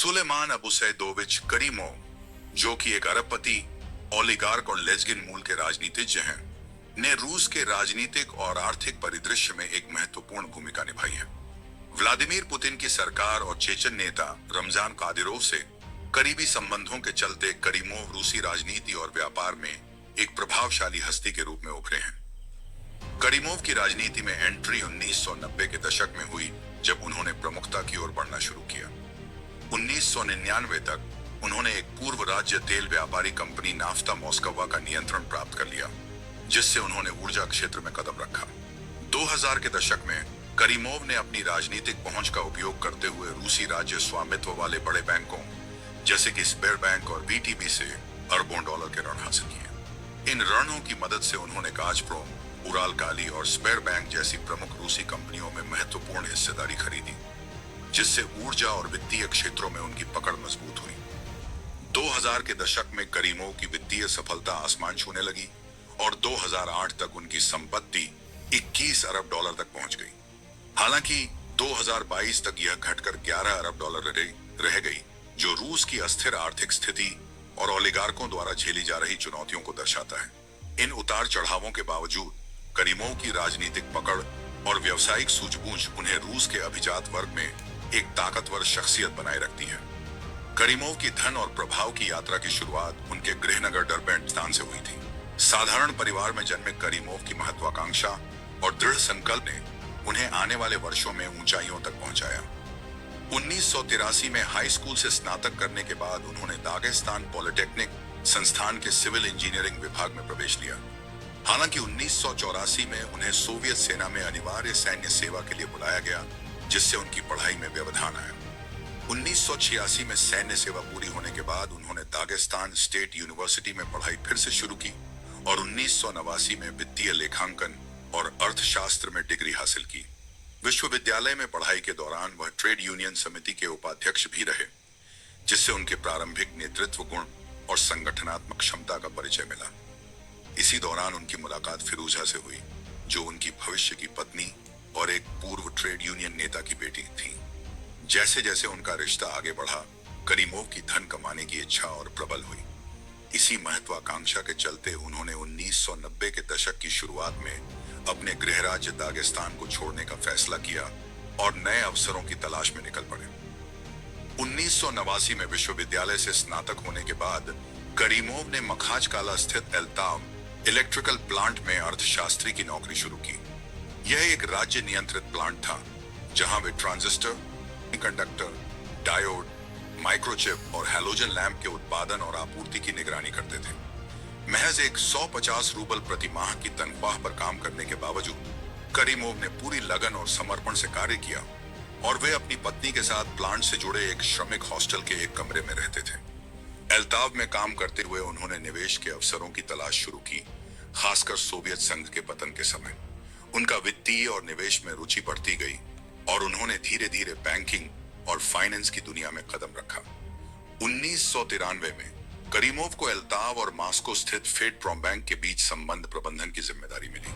Suleman अबुसैदोविच Karimov, जो कि एक अरबपति, ओलिगार्क और लेस्बियन मूल के राजनीतिज्ञ हैं, ने रूस के राजनीतिक और आर्थिक परिदृश्य में एक महत्वपूर्ण भूमिका निभाई है। व्लादिमीर पुतिन की सरकार और चेचन नेता रमजान कादिरोव से करीबी संबंधों के चलते करीमोव रूसी राजनीति और व्यापार में एक प्रभावशाली हस्ती के रूप में उभरे हैं। करीमोव की राजनीति में एंट्री 1990 के दशक में हुई, जब उन्होंने प्रमुखता की ओर बढ़ना शुरू किया। 1999 तक उन्होंने एक पूर्व राज्य तेल व्यापारी कंपनी नाफ्ता मॉस्कोवा का नियंत्रण प्राप्त कर लिया, जिससे उन्होंने ऊर्जा क्षेत्र में कदम रखा। 2000 के दशक में करीमोव ने अपनी राजनीतिक पहुंच का उपयोग करते हुए रूसी राज्य स्वामित्व वाले बड़े बैंकों जैसे कि स्बेर बैंक और वीटीबी से अरबों डॉलर के ऋण हासिल किए। इन ऋणों की मदद से उन्होंने गाज़प्रोम, उरालकाली और स्बेर बैंक जैसी प्रमुख रूसी कंपनियों में महत्वपूर्ण हिस्सेदारी खरीदी, जिससे ऊर्जा और वित्तीय क्षेत्रों में उनकी पकड़ मजबूत हुई। 2000 के दशक में करीमोव की वित्तीय सफलता आसमान छूने लगी और 2008 तक उनकी संपत्ति 21 अरब डॉलर तक पहुंच गई। हालांकि 2022 तक यह घटकर 11 अरब डॉलर रह गई, जो रूस की अस्थिर आर्थिक स्थिति और ओलिगार्कों द्वारा झेली जा रही चुनौतियों को दर्शाता है। इन उतार चढ़ावों के बावजूद करीमोव की राजनीतिक पकड़ और व्यावसायिक सूझबूझ उन्हें रूस के अभिजात वर्ग में एक ताकतवर शख्सियत बनाए रखती है। करीमोव की धन और प्रभाव की यात्रा की शुरुआत उनके गृहनगर डर्बेंट से हुई थी। साधारण परिवार में जन्मे करीमोव की महत्वाकांक्षा और दृढ़ संकल्प ने उन्हें आने वाले वर्षों में ऊंचाइयों तक पहुंचाया। 1983 में हाई स्कूल से स्नातक करने के बाद उन्होंने दागेस्तान पॉलिटेक्निक संस्थान के सिविल इंजीनियरिंग विभाग में प्रवेश लिया। हालांकि 1984 में उन्हें सोवियत सेना में अनिवार्य सैन्य सेवा के लिए बुलाया गया, जिससे उनकी पढ़ाई में व्यवधान आया। 1986 में सैन्य सेवा पूरी होने के बाद उन्होंने दागेस्तान स्टेट यूनिवर्सिटी में पढ़ाई फिर से शुरू की और 1989 में वित्तीय लेखांकन और अर्थशास्त्र में डिग्री हासिल की। विश्वविद्यालय में पढ़ाई के दौरान वह ट्रेड यूनियन समिति के उपाध्यक्ष भी रहे, जिससे उनके प्रारंभिक नेतृत्व गुण और संगठनात्मक क्षमता का परिचय मिला। इसी दौरान उनकी मुलाकात फिरूजा से हुई, जो उनकी भविष्य की पत्नी और एक पूर्व ट्रेड यूनियन नेता की बेटी थी। जैसे जैसे उनका रिश्ता आगे बढ़ा, करीमोव की धन कमाने की इच्छा और प्रबल हुई। इसी महत्वाकांक्षा के चलते उन्होंने 1990 के दशक की शुरुआत में अपने गृह राज्य दागेस्तान को छोड़ने का फैसला किया और नए अवसरों की तलाश में निकल पड़े। 1989 में विश्वविद्यालय से स्नातक होने के बाद करीमोव ने मखाचकाला स्थित एल्ताव इलेक्ट्रिकल प्लांट में अर्थशास्त्री की नौकरी शुरू की। यह एक राज्य नियंत्रित प्लांट था, जहां वे ट्रांजिस्टर, कंडक्टर, डायोड, माइक्रोचिप और हैलोजन लैंप के उत्पादन और आपूर्ति की निगरानी करते थे। महज एक 150 रूबल प्रति माह की तनख्वाह पर काम करने के बावजूद करीमोव ने पूरी लगन और समर्पण से कार्य किया और वे अपनी पत्नी के साथ प्लांट से जुड़े एक श्रमिक हॉस्टल के एक कमरे में रहते थे। एल्ताव में काम करते हुए उन्होंने निवेश के अवसरों की तलाश शुरू की, खासकर सोवियत संघ के पतन के समय। उनका वित्तीय और निवेश में रुचि बढ़ती गई और उन्होंने धीरे धीरे बैंकिंग और फाइनेंस की दुनिया में कदम रखा। 1993 में करीमोव को एल्ताव और मास्को स्थित फेडप्रॉम बैंक के बीच संबंध प्रबंधन की जिम्मेदारी मिली।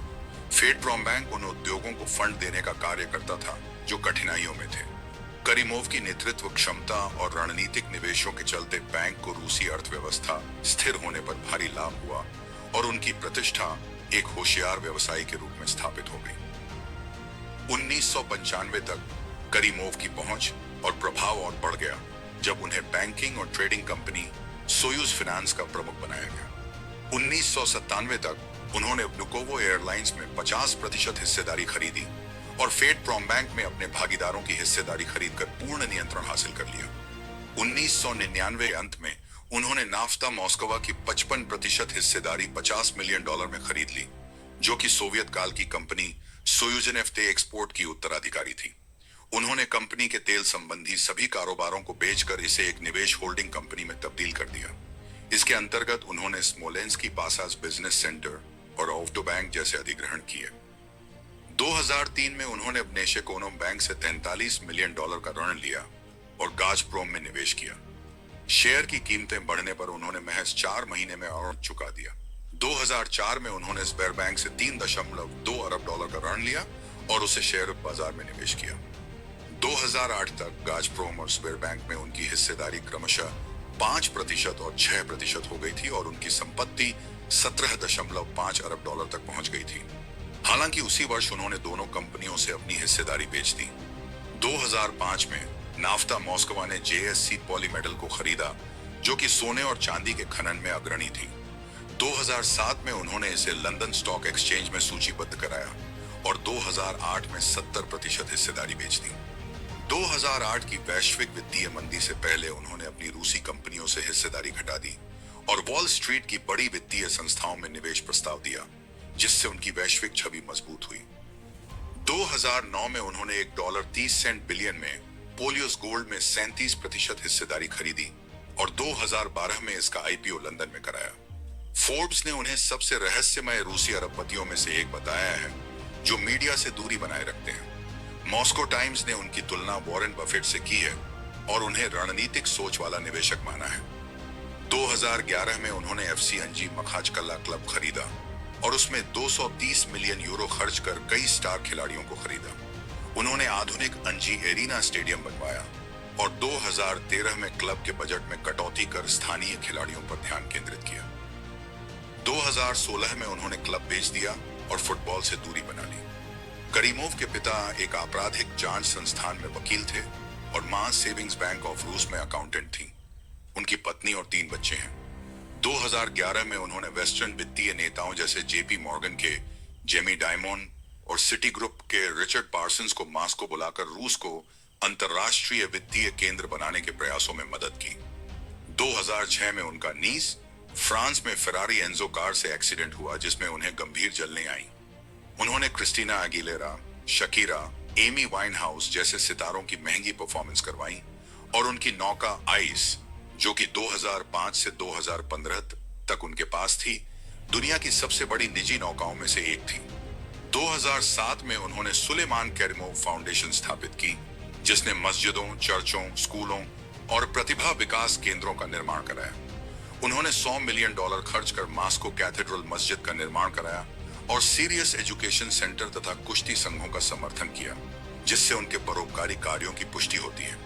फेडप्रॉम बैंक उन उद्योगों को फंड देने का कार्य करता था जो कठिनाइयों में थे। करीमोव की नेतृत्व क्षमता और रणनीतिक निवेशों के चलते बैंक को रूसी अर्थव्यवस्था स्थिर होने पर भारी लाभ हुआ और उनकी प्रतिष्ठा एक होशियार व्यवसायी के रूप में स्थापित हो गई। 1995 तक करीमोव की पहुंच और प्रभाव और बढ़ गया, जब उन्हें बैंकिंग और ट्रेडिंग कंपनी सोयूज फाइनेंस का प्रमुख बनाया गया। 1997 तक उन्होंने नुकोवो एयरलाइंस में 50% हिस्सेदारी खरीदी और फेडप्रॉम बैंक में अपने भागीदारों की हिस्सेदारी खरीदकर पूर्ण नियंत्रण हासिल कर लिया। 1999 अंत में उन्होंने नाफ्ता मॉस्कोवा की 55% हिस्सेदारी $50 मिलियन में खरीद ली, जो कि सोवियत काल की कंपनी सोयूजनेफ्टे एक्सपोर्ट की उत्तराधिकारी थी। उन्होंने कंपनी के तेल संबंधी सभी कारोबारों को बेचकर इसे एक निवेश होल्डिंग कंपनी में तब्दील कर दिया। इसके अंतर्गत उन्होंने स्मोलेंस्की पासास बिजनेस सेंटर और ऑफ्टो बैंक जैसे अधिग्रहण किए। 2003 में उन्होंने नेशेकोनोम बैंक से $43 मिलियन का ऋण लिया और गाज़प्रोम में निवेश किया। शेयर की कीमतें बढ़ने पर उन्होंने महज 4 महीने में और चुका दिया। 2004 में उन्होंने स्बेर बैंक से $3.2 अरब का ऋण लिया और उसे शेयर बाजार में निवेश किया। 2008 तक गाजप्रोम और स्बेरबैंक में उनकी हिस्सेदारी क्रमशः 5% और 6% हो गई थी और उनकी संपत्ति 17.5 अरब डॉलर तक पहुंच गई थी। हालांकि उसी वर्ष उन्होंने दोनों कंपनियों से अपनी हिस्सेदारी बेच दी। 2005 में नाफ्ता मॉस्को ने जेएससी पॉलीमेटल को खरीदा, जो कि सोने और चांदी के खनन में अग्रणी थी। 2007 में उन्होंने इसे लंदन स्टॉक एक्सचेंज में सूचीबद्ध कराया और 2008 में 70% हिस्सेदारी बेच दी। 2008 की वैश्विक वित्तीय मंदी से पहले उन्होंने अपनी रूसी कंपनियों से हिस्सेदारी घटा दी और वॉल स्ट्रीट की बड़ी वित्तीय संस्थाओं में निवेश प्रस्ताव दिया, जिससे उनकी वैश्विक छवि मजबूत हुई। 2009 में उन्होंने $1.30 बिलियन में पोलियोस गोल्ड में 37% हिस्सेदारी खरीदी और 2012 में इसका आईपीओ लंदन में कराया। फोर्ब्स ने उन्हें सबसे रहस्यमय रूसी अरबपतियों में से एक बताया है, जो मीडिया से दूरी बनाए रखते हैं। मॉस्को टाइम्स ने उनकी तुलना वॉरेन बफेट से की है और उन्हें रणनीतिक सोच वाला निवेशक माना है। 2011 में उन्होंने एफसी अंजी मखाचकला क्लब खरीदा और उसमें 230 मिलियन यूरो खर्च कर कई स्टार खिलाड़ियों को खरीदा। उन्होंने आधुनिक अंजी एरिना स्टेडियम बनवाया और 2013 में क्लब के बजट में कटौती कर स्थानीय खिलाड़ियों पर ध्यान केंद्रित किया। 2016 में उन्होंने क्लब बेच दिया और फुटबॉल से दूरी बना ली। करीमोव के पिता एक आपराधिक जांच संस्थान में वकील थे और मां सेविंग्स बैंक ऑफ रूस में अकाउंटेंट थी। उनकी पत्नी और 3 बच्चे हैं। 2011 में उन्होंने वेस्टर्न वित्तीय नेताओं जैसे जेपी मॉर्गन के जेमी डायमंड और सिटी ग्रुप के रिचर्ड पार्सन्स को मॉस्को बुलाकर रूस को अंतरराष्ट्रीय वित्तीय केंद्र बनाने के प्रयासों में मदद की। 2006 में उनका नीस फ्रांस में फेरारी एंजो कार से एक्सीडेंट हुआ, जिसमें उन्हें गंभीर जलने आई। उन्होंने क्रिस्टीना अगुलेरा, शकीरा, एमी वाइनहाउस जैसे सितारों की महंगी परफॉर्मेंस करवाई और उनकी नौका आइस, जो कि 2005 से 2015 तक उनके पास थी, दुनिया की सबसे बड़ी निजी नौकाओं में से एक थी। 2007 में उन्होंने सुलेमान कैरिमोव फाउंडेशन स्थापित की, जिसने मस्जिदों, चर्चों, स्कूलों और प्रतिभा विकास केंद्रों का निर्माण कराया। उन्होंने $100 मिलियन खर्च कर मॉस्को कैथेड्रल मस्जिद का निर्माण कराया और सीरियस एजुकेशन सेंटर तथा कुश्ती संघों का समर्थन किया, जिससे उनके परोपकारी कार्यों की पुष्टि होती है।